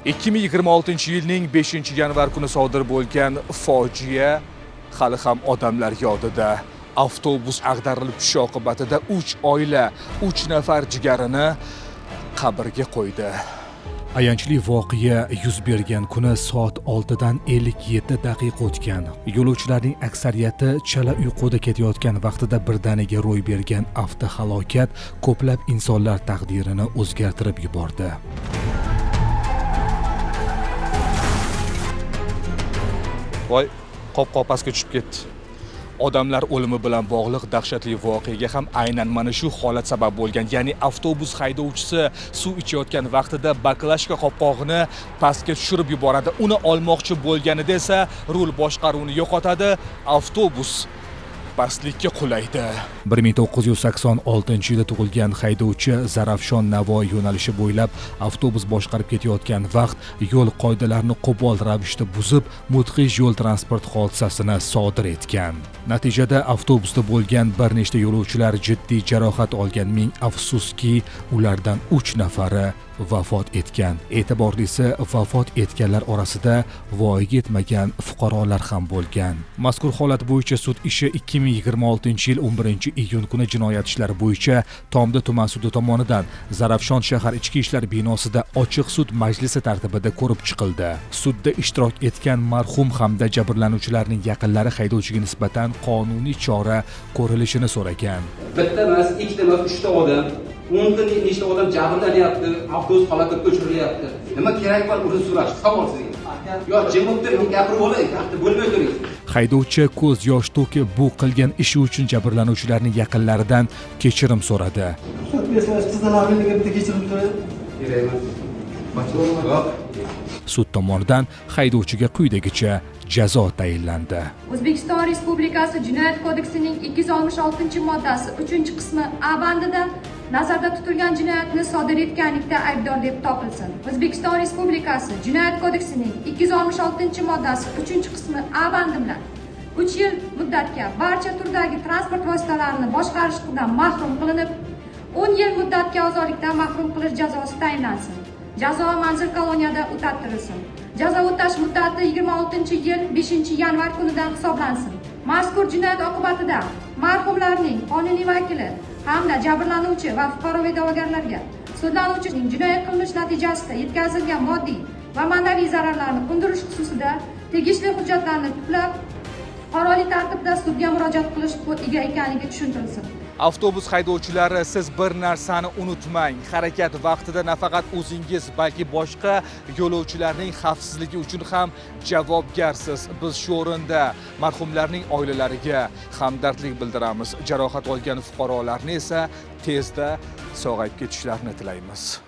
2026-yilning 5-yanvar kuni sodir bo'lgan fojia hali ham odamlar yodida. Avtobus ag'darilib tushishi oqibatida 3 oila 3 nafar jigarini qabrga qo'ydi. Ayanchli voqea yuz bergan kuni soat 6dan 57 daqiqa o'tgan. Yo'lovchilarning aksariyati chala uyquda ketayotgan vaqtida birdaniga ro'y bergan avtohalokat ko'plab insonlar taqdirini o'zgartirib yubordi. Voy, qop-qopasga tushib ketdi. Odamlar o'limi bilan bog'liq dahshatli voqeaga ham aynan mana shu holat sabab bo'lgan. Ya'ni avtobus haydovchisi suv ichayotgan vaqtida baklashka qopqog'ini pastga tushirib yuboradi. Uni olmoqchi bo'lganida esa rul boshqaruvini yo'qotadi. Avtobus pastlikka qulaydi. 1986-yilda tug'ilgan haydovchi Zarafshon Navoiy yo'nalishi bo'ylab avtobus boshqarib ketayotgan vaqt yo'l qoidalarini qo'pol ravishda buzib, mudhish yo'l transport hodisasini sodir etgan. Natijada avtobusda bo'lgan bir nechta yo'lovchilar jiddiy jarohat olgan. Ming afsuski, ulardan 3 nafari vafot etgan. E'tiborlisi, vafot etganlar orasida voyaga yetmagan fuqarolar ham bo'lgan. Mazkur holat bo'yicha sud ishi 2026-yil 11-iyun kuni jinoyat ishlari bo'yicha Tomdi tuman sudi tomonidan Zarafshon shahar ichki ishlar binosida ochiq sud majlisi tartibida ko'rib chiqildi. Sudda ishtirok etgan marhum hamda jabrlanuvchilarning yaqinlari haydovchiga nisbatan qonuniy chora ko'rilishini so'ragan. Bitta emas, ikkita emas, 3 ta odam 10 ta nechta odam jabrlanyapti, avtobus halokatga uchirilyapti. Nima kerak bor uni so'rash, savol sizga. Yo, jim o'tirib gapirib olay, vaqti bo'lmay turing. Haydovchi ko'z yosh to'kib bu qilgan ishi uchun jabrlanuvchilarning yaqinlaridan kechirim so'radi. Sud tomonidan haydovchiga quyidagicha jazo tayinlandi. O'zbekiston Respublikasi Jinoyat kodeksining 266-moddasi 3-qismi A bandida nazarda tutilgan jinoyatni sodir etganlikda aybdor deb topilsin. O'zbekiston Respublikasi Jinoyat kodeksining 266-moddasi 3-qismi A bandi bilan 3 yil muddatga barcha turdagi transport vositalarini boshqarishdan mahrum qilinib, 10 yil muddatga ozodlikdan mahrum qilish jazosi tayinlansin. Jazo manzil koloniyada o'tatilsin. Jazo o'tash muddati 26-yil 5-yanvar kunidan hisoblansin. Mazkur jinoyat oqibatida marhumlarning qonuniy vakili hamda jabrlanuvchi va fuqaroviy da'vogarlarga sudlanuvchining jinoyat qilmish natijasida yetkazilgan moddiy va ma'naviy zararlarni undirish xususida tegishli hujjatlarni to'plab fuqarolik tartibida sudga murojaat qilish ega ekanligi tushuntirilsin. Avtobus haydovchilari, siz bir narsani unutmang. Harakat vaqtida nafaqat o'zingiz, balki boshqa yo'lovchilarning xavfsizligi uchun ham javobgarsiz. Biz shu o'rinda marhumlarning oilalariga hamdardlik bildiramiz. Jarohat olgan fuqarolarni esa tezda sog'ayib ketishlarini tilaymiz.